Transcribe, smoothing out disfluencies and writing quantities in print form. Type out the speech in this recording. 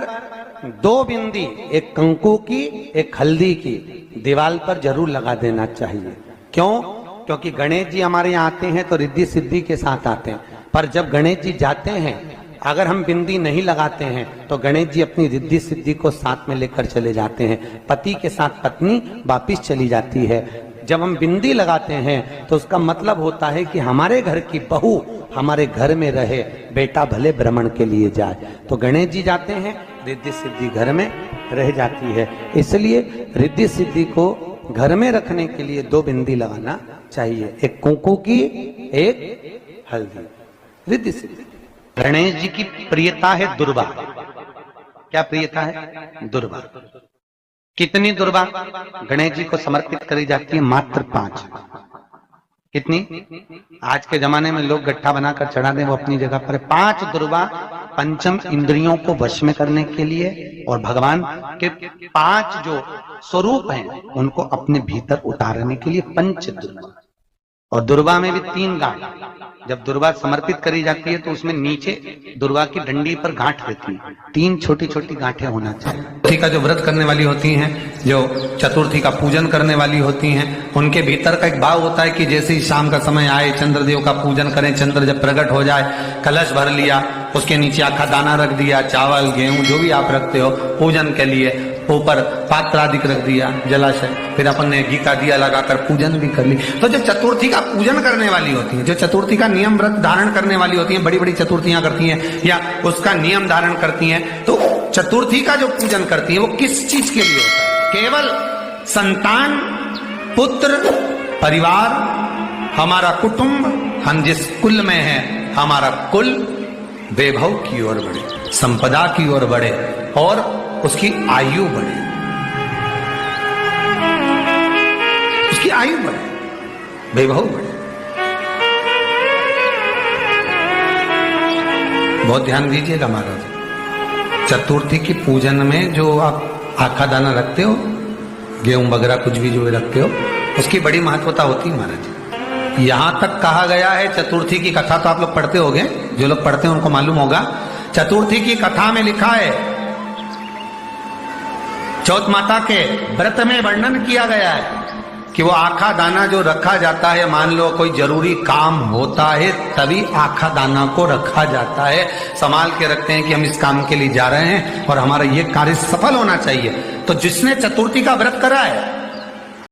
दो बिंदी, एक कंकु की एक हल्दी की दीवार पर जरूर लगा देना चाहिए। क्यों? क्योंकि गणेश जी हमारे यहाँ आते हैं तो रिद्धि सिद्धि के साथ आते हैं, पर जब गणेश जी जाते हैं अगर हम बिंदी नहीं लगाते हैं तो गणेश जी अपनी रिद्धि सिद्धि को साथ में लेकर चले जाते हैं। पति के साथ पत्नी वापिस चली जाती है। जब हम बिंदी लगाते हैं तो उसका मतलब होता है कि हमारे घर की बहू हमारे घर में रहे, बेटा भले भ्रमण के लिए जाए। तो गणेश जी जाते हैं, रिद्धि सिद्धि घर में रह जाती है। इसलिए रिद्धि सिद्धि को घर में रखने के लिए दो बिंदी लगाना चाहिए, एक कुंकू की एक हल्दी। रिद्धि सिद्धि। गणेश जी की प्रियता है दुर्वा। क्या प्रियता है? दुर्वा। कितनी दुर्वा गणेश जी को समर्पित करी जाती है? मात्र 5। कितनी? आज के जमाने में लोग गट्ठा बनाकर चढ़ा दें, वो अपनी जगह पर 5 दुर्वा पंचम इंद्रियों को वश में करने के लिए और भगवान के 5 जो स्वरूप हैं उनको अपने भीतर उतारने के लिए पंच दुर्वा। और दुर्वा में भी 3 गांठ। जब दुर्वा समर्पित करी जाती है तो उसमें नीचे दुर्वा की डंडी पर गांठ रहती है, 3 छोटी छोटी गांठें होना चाहिए। चतुर्थी का जो व्रत करने वाली होती हैं, जो चतुर्थी का पूजन करने वाली होती हैं, उनके भीतर का एक भाव होता है कि जैसे ही शाम का समय आए चंद्रदेव का पूजन करें, चंद्र जब प्रकट हो जाए, कलश भर लिया, उसके नीचे आखा दाना रख दिया, चावल गेहूं जो भी आप रखते हो पूजन के लिए, ऊपर पात्र आदि रख दिया, जलाशय, फिर अपन ने घी का दिया लगाकर पूजन भी कर ली। तो जो चतुर्थी का पूजन करने वाली होती है, जो चतुर्थी का नियम व्रत धारण करने वाली होती हैं, बड़ी बड़ी चतुर्थियां करती हैं या उसका नियम धारण करती हैं, तो चतुर्थी का जो पूजन करती है वो किस चीज के लिए होता है? केवल संतान, पुत्र, परिवार, हमारा कुटुंब, हम जिस कुल में है हमारा कुल वैभव की ओर बढ़े, संपदा की ओर बढ़े और उसकी आयु बढ़े, उसकी आयु बढ़े, वैभव बढ़े। बहुत ध्यान दीजिएगा महाराज, चतुर्थी की पूजन में जो आप आखा दाना रखते हो, गेहूं वगैरह कुछ भी जो रखते हो, उसकी बड़ी महत्वता होती है महाराज। यहां तक कहा गया है, चतुर्थी की कथा तो आप लोग पढ़ते होंगे, जो लोग पढ़ते हैं उनको मालूम होगा। चतुर्थी की कथा में लिखा है, चौथ माता के व्रत में वर्णन किया गया है कि वो आखा दाना जो रखा जाता है, मान लो कोई जरूरी काम होता है तभी आखा दाना को रखा जाता है, संभाल के रखते हैं कि हम इस काम के लिए जा रहे हैं और हमारा ये कार्य सफल होना चाहिए। तो जिसने चतुर्थी का व्रत करा है